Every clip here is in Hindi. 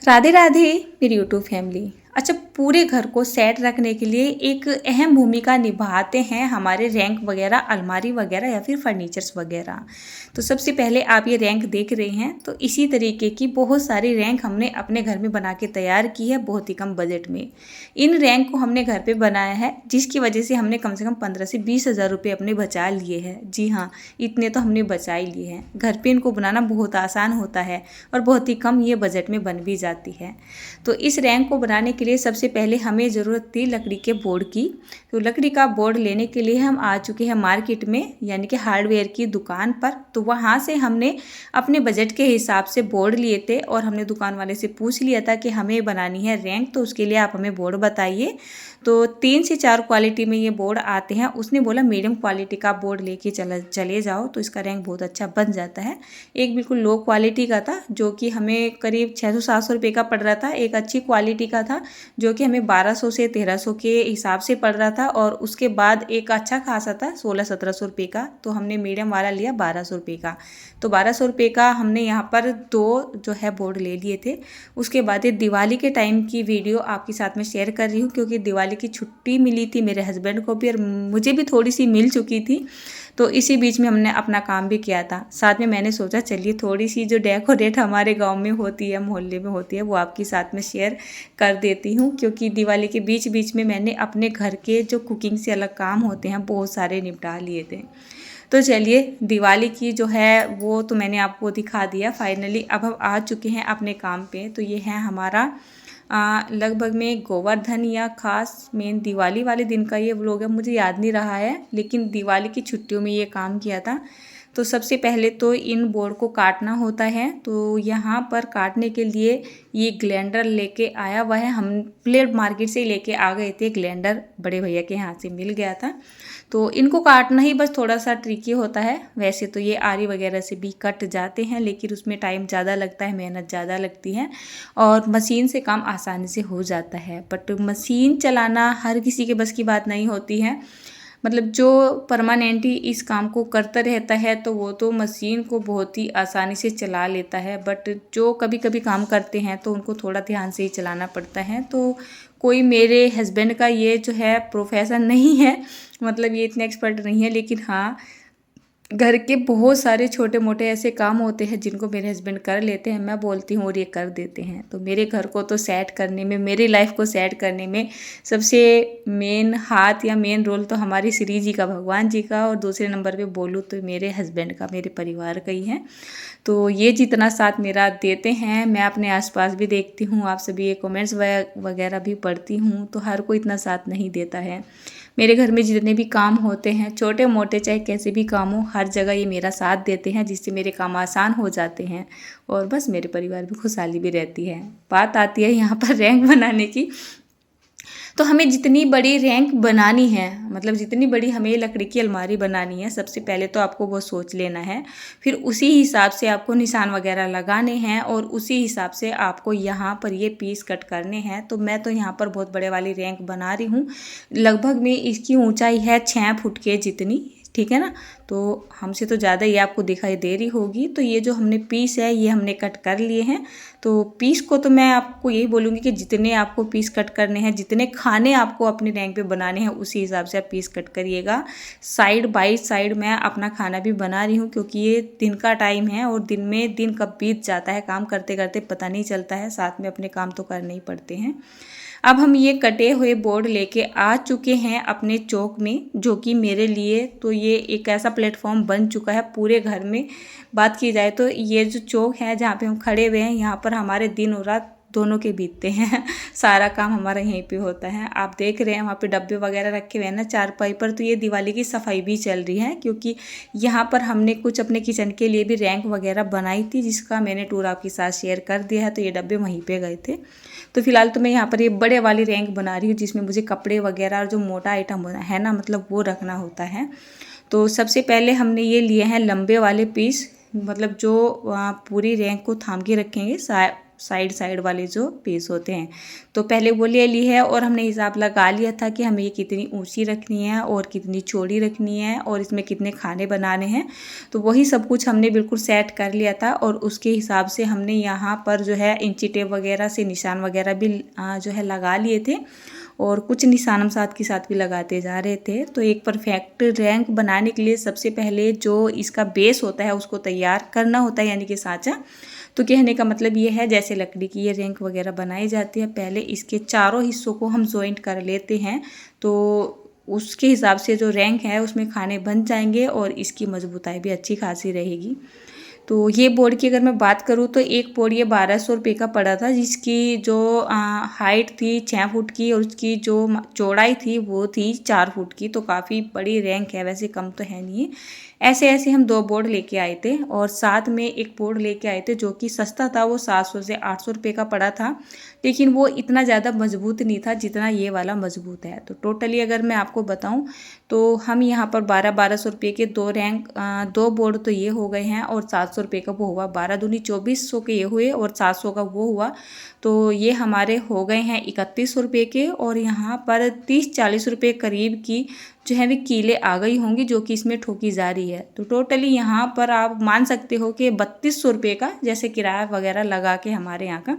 राधे राधे मेरी यूट्यूब फैमिली। अच्छा, पूरे घर को सेट रखने के लिए एक अहम भूमिका निभाते हैं हमारे रैंक वगैरह, अलमारी वगैरह या फिर फर्नीचर्स वगैरह। तो सबसे पहले आप ये रैंक देख रहे हैं, तो इसी तरीके की बहुत सारी रैंक हमने अपने घर में बना के तैयार की है बहुत ही कम बजट में। इन रैंक को हमने घर पे बनाया है, जिसकी वजह से हमने कम से कम 15 से 20 हज़ार रुपये अपने बचा लिए हैं। जी हाँ, इतने तो हमने बचा ही लिए हैं। घर पे इनको बनाना बहुत आसान होता है और बहुत ही कम ये बजट में बन भी जाती है। तो इस रैंक को बनाने के लिए सबसे पहले हमें ज़रूरत थी लकड़ी के बोर्ड की। तो लकड़ी का बोर्ड लेने के लिए हम आ चुके हैं मार्केट में, यानी कि हार्डवेयर की दुकान पर। तो वहाँ से हमने अपने बजट के हिसाब से बोर्ड लिए थे और हमने दुकान वाले से पूछ लिया था कि हमें बनानी है रैंक, तो उसके लिए आप हमें बोर्ड बताइए। तो 3 से 4 क्वालिटी में ये बोर्ड आते हैं। उसने बोला मीडियम क्वालिटी का बोर्ड लेके चले जाओ, तो इसका रैंक बहुत अच्छा बन जाता है। एक बिल्कुल लो क्वालिटी का था जो कि हमें करीब 600-700 रुपये का पड़ रहा था। एक अच्छी क्वालिटी का था जो कि हमें 1200 से 1300 के हिसाब से पड़ रहा था। और उसके बाद एक अच्छा खासा था 1600-1700 रुपये का। तो हमने मीडियम वाला लिया 1200 रुपये का। तो 1200 रुपये का हमने यहाँ पर 2 जो है बोर्ड ले लिए थे। उसके बाद ये दिवाली के टाइम की वीडियो आपके साथ में शेयर कर रही हूँ, क्योंकि दिवाली की छुट्टी मिली थी मेरे हस्बैंड को भी और मुझे भी थोड़ी सी मिल चुकी थी। तो इसी बीच में हमने अपना काम भी किया था। साथ में मैंने सोचा चलिए थोड़ी सी जो डेकोरेट हमारे गांव में होती है, मोहल्ले में होती है, वो आपके साथ में शेयर कर देती हूँ। क्योंकि दिवाली के बीच बीच में मैंने अपने घर के जो कुकिंग से अलग काम होते हैं बहुत सारे निपटा लिए थे। तो चलिए, दिवाली की जो है वो तो मैंने आपको दिखा दिया। फाइनली अब हम आ चुके हैं अपने काम पे। तो ये है हमारा लगभग में गोवर्धन या खास मेन दिवाली वाले दिन का ये व्लॉग है, मुझे याद नहीं रहा है, लेकिन दिवाली की छुट्टियों में ये काम किया था। तो सबसे पहले तो इन बोर्ड को काटना होता है। तो यहाँ पर काटने के लिए ये ग्लैंडर लेके आया हुआ है। हम प्लेट मार्केट से लेके आ गए थे, ग्लैंडर बड़े भैया के यहाँ से मिल गया था। तो इनको काटना ही बस थोड़ा सा ट्रिकी होता है। वैसे तो ये आरी वगैरह से भी कट जाते हैं, लेकिन उसमें टाइम ज़्यादा लगता है, मेहनत ज़्यादा लगती है और मशीन से काम आसानी से हो जाता है। बट मशीन चलाना हर किसी के बस की बात नहीं होती है। मतलब जो परमानेंटली इस काम को करता रहता है तो वो तो मशीन को बहुत ही आसानी से चला लेता है। बट जो कभी कभी काम करते हैं तो उनको थोड़ा ध्यान से ही चलाना पड़ता है। तो कोई मेरे हस्बैंड का ये जो है प्रोफेशन नहीं है, मतलब ये इतने एक्सपर्ट नहीं है, लेकिन हाँ घर के बहुत सारे छोटे मोटे ऐसे काम होते हैं जिनको मेरे हस्बैंड कर लेते हैं। मैं बोलती हूँ और ये कर देते हैं। तो मेरे घर को तो सेट करने में, मेरी लाइफ को सेट करने में सबसे मेन हाथ या मेन रोल तो हमारी श्री जी का, भगवान जी का, और दूसरे नंबर पे बोलूँ तो मेरे हस्बैंड का, मेरे परिवार का ही है। तो ये जितना साथ मेरा देते हैं, मैं अपने आसपास भी देखती हूँ, आप सभी ये कमेंट्स वगैरह भी पढ़ती हूँ, तो हर कोई इतना साथ नहीं देता है। मेरे घर में जितने भी काम होते हैं, छोटे मोटे चाहे कैसे भी काम हो, हर जगह ये मेरा साथ देते हैं, जिससे मेरे काम आसान हो जाते हैं और बस मेरे परिवार में खुशहाली भी रहती है। बात आती है यहाँ पर रैंक बनाने की। तो हमें जितनी बड़ी रैंक बनानी है, मतलब जितनी बड़ी हमें लकड़ी की अलमारी बनानी है, सबसे पहले तो आपको वो सोच लेना है। फिर उसी हिसाब से आपको निशान वगैरह लगाने हैं और उसी हिसाब से आपको यहाँ पर ये पीस कट करने हैं। तो मैं तो यहाँ पर बहुत बड़े वाली रैंक बना रही हूँ। लगभग में इसकी ऊंचाई है 6 फुट के जितनी, ठीक है ना। तो हमसे तो ज़्यादा ये आपको दिखाई दे रही होगी। तो ये जो हमने पीस है ये हमने कट कर लिए हैं। तो पीस को तो मैं आपको यही बोलूँगी कि जितने आपको पीस कट करने हैं, जितने खाने आपको अपने रैंक पे बनाने हैं, उसी हिसाब से आप पीस कट करिएगा। साइड बाई साइड मैं अपना खाना भी बना रही हूँ, क्योंकि ये दिन का टाइम है और दिन में दिन कब बीत जाता है काम करते करते पता नहीं चलता है। साथ में अपने काम तो करने ही पड़ते हैं। अब हम ये कटे हुए बोर्ड लेके आ चुके हैं अपने चौक में, जो कि मेरे लिए तो ये एक ऐसा प्लेटफॉर्म बन चुका है पूरे घर में। बात की जाए तो ये जो चौक है जहाँ पे हम खड़े हुए हैं, यहाँ पर हमारे दिन और रात दोनों के बीतते हैं। सारा काम हमारा यहीं पे होता है। आप देख रहे हैं वहाँ पे डब्बे वगैरह रखे हुए हैं ना चारपाई पर। तो ये दिवाली की सफाई भी चल रही है, क्योंकि यहाँ पर हमने कुछ अपने किचन के लिए भी रैंक वगैरह बनाई थी, जिसका मैंने टूर आपके साथ शेयर कर दिया है। तो ये डब्बे वहीं पे गए थे। तो फिलहाल तो मैं यहाँ पर ये बड़े वाली रैंक बना रही हूँ, जिसमें मुझे कपड़े वगैरह और जो मोटा आइटम है ना, मतलब वो रखना होता है। तो सबसे पहले हमने ये लिए हैं लंबे वाले पीस, मतलब जो पूरी रैंक को थाम के रखेंगे। साइड साइड वाले जो पीस होते हैं। तो पहले वो ले ली है और हमने हिसाब लगा लिया था कि हमें ये कितनी ऊंची रखनी है और कितनी चौड़ी रखनी है और इसमें कितने खाने बनाने हैं। तो वही सब कुछ हमने बिल्कुल सेट कर लिया था और उसके हिसाब से हमने यहाँ पर जो है इंची टेप वगैरह से निशान वगैरह भी जो है लगा लिए थे और कुछ निशान हम साथ के साथ भी लगाते जा रहे थे। तो एक परफेक्ट रैंक बनाने के लिए सबसे पहले जो इसका बेस होता है उसको तैयार करना होता है, यानी कि साँचा। तो कहने का मतलब ये है, जैसे लकड़ी की ये रैंक वगैरह बनाई जाती है, पहले इसके चारों हिस्सों को हम जॉइंट कर लेते हैं। तो उसके हिसाब से जो रैंक है उसमें खाने बन जाएंगे और इसकी मजबूताई भी अच्छी खासी रहेगी। तो ये बोर्ड की अगर मैं बात करूँ तो एक बोर्ड ये 1200 रुपये का पड़ा था, जिसकी जो हाइट थी 6 फुट की और उसकी जो चौड़ाई थी वो थी 4 फुट की। तो काफ़ी बड़ी रैंक है, वैसे कम तो है नहीं। ऐसे ऐसे हम 2 बोर्ड लेके आए थे और साथ में एक बोर्ड लेके आए थे जो कि सस्ता था, वो 700 से 800 रुपये का पड़ा था, लेकिन वो इतना ज़्यादा मजबूत नहीं था जितना ये वाला मजबूत है। तो टोटली अगर मैं आपको बताऊं तो हम यहाँ पर 1200 रुपये के 2 बोर्ड तो ये हो गए हैं और 700 रुपये का वो हुआ, 12 दूनी 2400 के ये हुए और 700 का वो हुआ। तो ये हमारे हो गए हैं 3100 रुपये के और यहाँ पर 30-40 रुपये करीब की जो है वे कीलें आ गई होंगी जो कि इसमें ठोकी जा रही है। तो टोटली यहाँ पर आप मान सकते हो कि 3200 रुपये का जैसे किराया वगैरह लगा के हमारे यहाँ का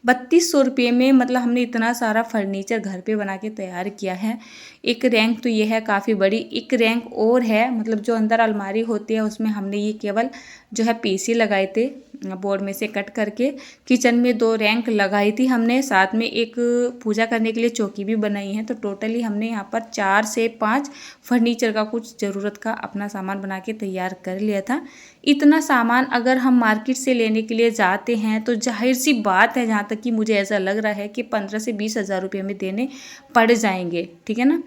3200 रुपये में मतलब हमने इतना सारा फर्नीचर घर पे बना के तैयार किया है। एक रैंक तो ये है काफ़ी बड़ी, एक रैंक और है, मतलब जो अंदर अलमारी होती है उसमें हमने ये केवल जो है पीसी लगाए थे बोर्ड में से कट करके। किचन में 2 रैंक लगाई थी हमने, साथ में एक पूजा करने के लिए चौकी भी बनाई है। तो टोटली हमने यहाँ पर 4 से 5 फर्नीचर का कुछ ज़रूरत का अपना सामान बना के तैयार कर लिया था। इतना सामान अगर हम मार्केट से लेने के लिए जाते हैं तो जाहिर सी बात है, जहाँ तक कि मुझे ऐसा लग रहा है कि 15 से 20 हज़ार रुपये में देने पड़ जाएंगे, ठीक है ना।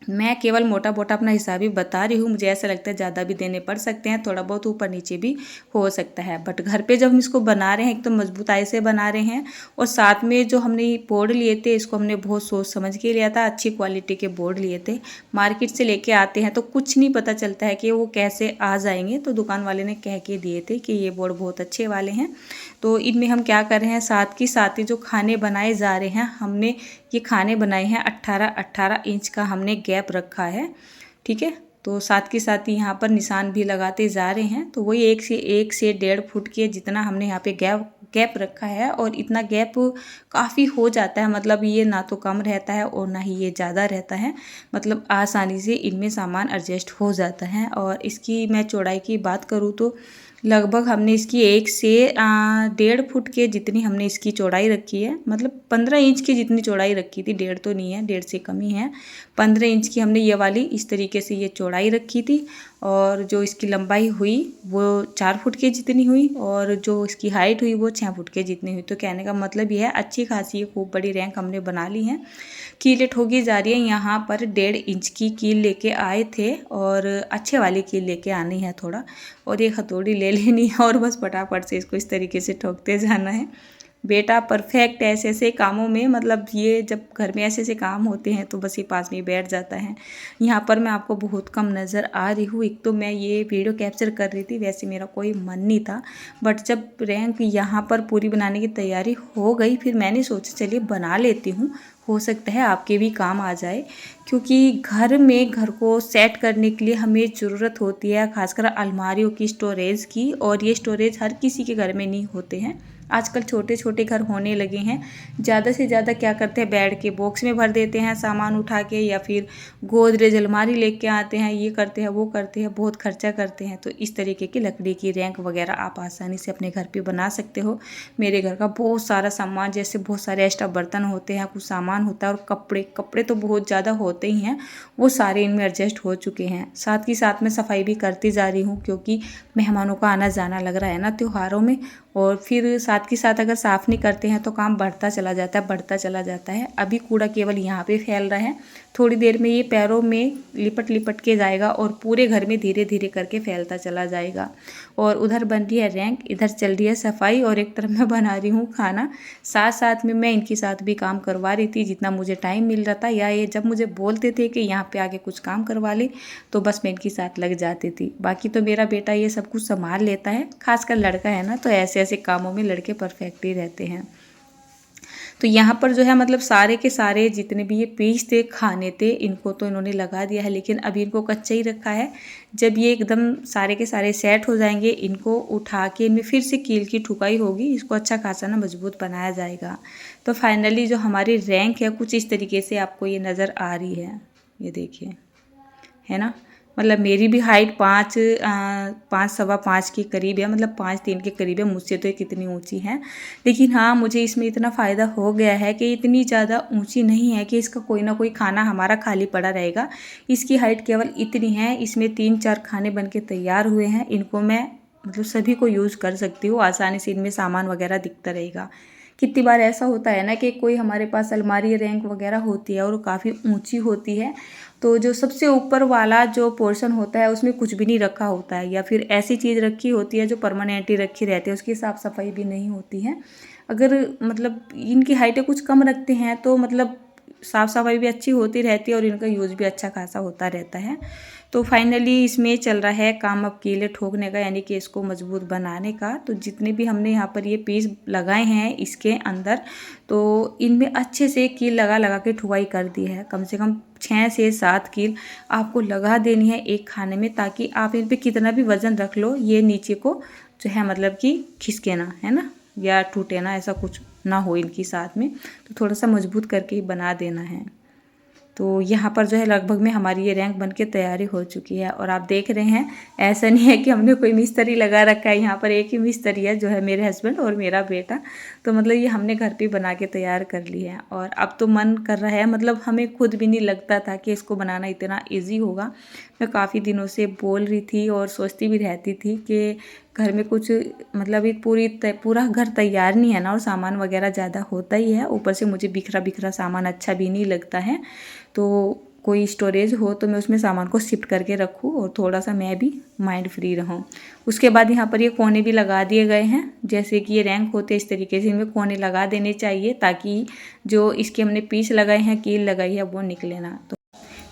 मैं केवल मोटा मोटा अपना हिसाब ही बता रही हूँ, मुझे ऐसा लगता है ज़्यादा भी देने पड़ सकते हैं, थोड़ा बहुत ऊपर नीचे भी हो सकता है। बट घर पे जब हम इसको बना रहे हैं, एक तो मजबूताई से बना रहे हैं और साथ में जो हमने बोर्ड लिए थे इसको हमने बहुत सोच समझ के लिया था, अच्छी क्वालिटी के बोर्ड लिए थे। मार्केट से लेके आते हैं तो कुछ नहीं पता चलता है कि वो कैसे आ जाएंगे, तो दुकान वाले ने कह के दिए थे कि ये बोर्ड बहुत अच्छे वाले हैं। तो इनमें हम क्या कर रहे हैं, साथ ही जो खाने बनाए जा रहे हैं, हमने ये खाने बनाए हैं 18-18 इंच का हमने गैप रखा है, ठीक है। तो साथ ही यहाँ पर निशान भी लगाते जा रहे हैं। तो वही 1 से 1.5 फुट के जितना हमने यहाँ पे गैप रखा है और इतना गैप काफ़ी हो जाता है, मतलब ये ना तो कम रहता है और ना ही ये ज़्यादा रहता है, मतलब आसानी से इनमें सामान एडजस्ट हो जाता है। और इसकी मैं चौड़ाई की बात करूँ तो लगभग हमने इसकी 1 से 1.5 फुट के जितनी हमने इसकी चौड़ाई रखी है, मतलब 15 इंच की जितनी चौड़ाई रखी थी, 1.5 तो नहीं है, 1.5 से कम ही है, 15 इंच की हमने ये वाली इस तरीके से ये चौड़ाई रखी थी। और जो इसकी लंबाई हुई वो 4 फुट के जितनी हुई और जो इसकी हाइट हुई वो 6 फुट के जितनी हुई। तो कहने का मतलब ये है अच्छी खासी खूब बड़ी रैंक हमने बना ली है। कीलें ठोकी जा रही है, यहाँ पर 1.5 इंच की कील लेके आए थे और अच्छे वाली कील लेके आनी है थोड़ा, और ये हथौड़ी ले लेनी है और बस फटाफट से इसको इस तरीके से ठोकते जाना है। बेटा परफेक्ट ऐसे ऐसे कामों में, मतलब ये जब घर में ऐसे ऐसे काम होते हैं तो बस ये पास में ही बैठ जाता है। यहाँ पर मैं आपको बहुत कम नज़र आ रही हूँ, एक तो मैं ये वीडियो कैप्चर कर रही थी, वैसे मेरा कोई मन नहीं था, बट जब रैंक यहाँ पर पूरी बनाने की तैयारी हो गई फिर मैंने सोचा चलिए बना लेती हूँ, हो सकता है आपके भी काम आ जाए। क्योंकि घर को सेट करने के लिए हमें ज़रूरत होती है खासकर अलमारियों की, स्टोरेज की, और ये स्टोरेज हर किसी के घर में नहीं होते हैं। आजकल छोटे छोटे घर होने लगे हैं, ज़्यादा से ज़्यादा क्या करते हैं, बेड के बॉक्स में भर देते हैं सामान उठा के, या फिर गोदरेज अलमारी लेके आते हैं, ये करते हैं वो करते हैं, बहुत खर्चा करते हैं। तो इस तरीके की लकड़ी की रैंक वगैरह आप आसानी से अपने घर पे बना सकते हो। मेरे घर का बहुत सारा सामान, जैसे बहुत सारे एक्स्ट्रा बर्तन होते हैं, कुछ सामान होता है, और कपड़े तो बहुत ज़्यादा होते ही हैं, वो सारे इनमें एडजस्ट हो चुके हैं। साथ में सफाई भी करती जा रही हूँ क्योंकि मेहमानों का आना जाना लग रहा है ना त्योहारों में, और फिर साथ अगर साफ़ नहीं करते हैं तो काम बढ़ता चला जाता है। अभी कूड़ा केवल यहाँ पे फैल रहा है, थोड़ी देर में ये पैरों में लिपट के जाएगा और पूरे घर में धीरे धीरे करके फैलता चला जाएगा। और उधर बन रही है रैंक, इधर चल रही है सफाई, और एक तरफ मैं बना रही हूँ खाना। साथ में मैं इनके साथ भी काम करवा रही थी जितना मुझे टाइम मिल रहा था, या ये जब मुझे बोलते थे कि यहाँ पे आके कुछ काम करवा ले तो बस मैं इनके साथ लग जाती थी। बाकी तो मेरा बेटा ये सब कुछ संभाल लेता है, खासकर लड़का है ना, तो ऐसे ऐसे ऐसे कामों में लड़के परफेक्ट ही रहते हैं। तो यहाँ पर जो है मतलब सारे के सारे जितने भी ये पीस थे खाने थे इनको तो इन्होंने लगा दिया है, लेकिन अभी इनको कच्चा ही रखा है। जब ये एकदम सारे के सारे सेट हो जाएंगे इनको उठा के इनमें फिर से कील की ठुकाई होगी, इसको अच्छा खासा ना मजबूत बनाया जाएगा। तो फाइनली जो हमारी रैंक है कुछ इस तरीके से आपको ये नज़र आ रही है, ये देखिए, है ना। मतलब मेरी भी हाइट 5 सवा 5 के करीब है, मतलब 5'3" के करीब है, मुझसे तो ये कितनी ऊंची है। लेकिन हाँ मुझे इसमें इतना फ़ायदा हो गया है कि इतनी ज़्यादा ऊंची नहीं है कि इसका कोई ना कोई खाना हमारा खाली पड़ा रहेगा। इसकी हाइट केवल इतनी है, इसमें 3-4 खाने बन के तैयार हुए हैं। इनको मैं मतलब सभी को यूज़ कर सकती हूँ, आसानी से इनमें सामान वगैरह दिखता रहेगा। कितनी बार ऐसा होता है ना कि कोई हमारे पास अलमारी रैंक वगैरह होती है और काफ़ी ऊंची होती है, तो जो सबसे ऊपर वाला जो पोर्शन होता है उसमें कुछ भी नहीं रखा होता है, या फिर ऐसी चीज़ रखी होती है जो परमानेंटली रखी रहती है, उसकी साफ़ सफाई भी नहीं होती है। अगर मतलब इनकी हाइटें कुछ कम रखते हैं तो मतलब साफ़ सफाई भी अच्छी होती रहती है और इनका यूज़ भी अच्छा खासा होता रहता है। तो फाइनली इसमें चल रहा है काम अब कीले ठोकने का, यानी कि इसको मजबूत बनाने का। तो जितने भी हमने यहाँ पर ये पीस लगाए हैं इसके अंदर, तो इनमें अच्छे से कील लगा लगा के ठुकाई कर दी है। कम से कम 6 से 7 कील आपको लगा देनी है एक खाने में, ताकि आप इन पर कितना भी वज़न रख लो ये नीचे को जो है मतलब कि खिसके ना, है ना, या टूटे ना, ऐसा कुछ ना हो इनकी साथ में। तो थोड़ा सा मजबूत करके ही बना देना है। तो यहाँ पर जो है लगभग में हमारी ये रैंक बन के तैयारी हो चुकी है। और आप देख रहे हैं ऐसा नहीं है कि हमने कोई मिस्त्री लगा रखा है, यहाँ पर एक ही मिस्त्री है जो है मेरे हस्बैंड और मेरा बेटा। तो मतलब ये हमने घर पे बना के तैयार कर ली है। और अब तो मन कर रहा है, मतलब हमें खुद भी नहीं लगता था कि इसको बनाना इतना ईजी होगा। मैं काफ़ी दिनों से बोल रही थी और सोचती भी रहती थी कि घर में कुछ मतलब एक पूरा घर तैयार नहीं है ना, और सामान वगैरह ज़्यादा होता ही है, ऊपर से मुझे बिखरा बिखरा सामान अच्छा भी नहीं लगता है। तो कोई स्टोरेज हो तो मैं उसमें सामान को शिफ्ट करके रखूँ और थोड़ा सा मैं भी माइंड फ्री रहूँ। उसके बाद यहाँ पर ये कोने भी लगा दिए गए हैं, जैसे कि ये रैंक होते इस तरीके से इनमें कोने लगा देने चाहिए, ताकि जो इसके हमने पीस लगाए हैं, कील लगाई है, वो निकले ना।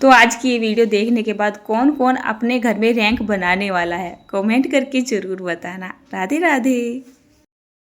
तो आज की ये वीडियो देखने के बाद कौन कौन अपने घर में रैंक बनाने वाला है, कमेंट करके ज़रूर बताना। राधे राधे।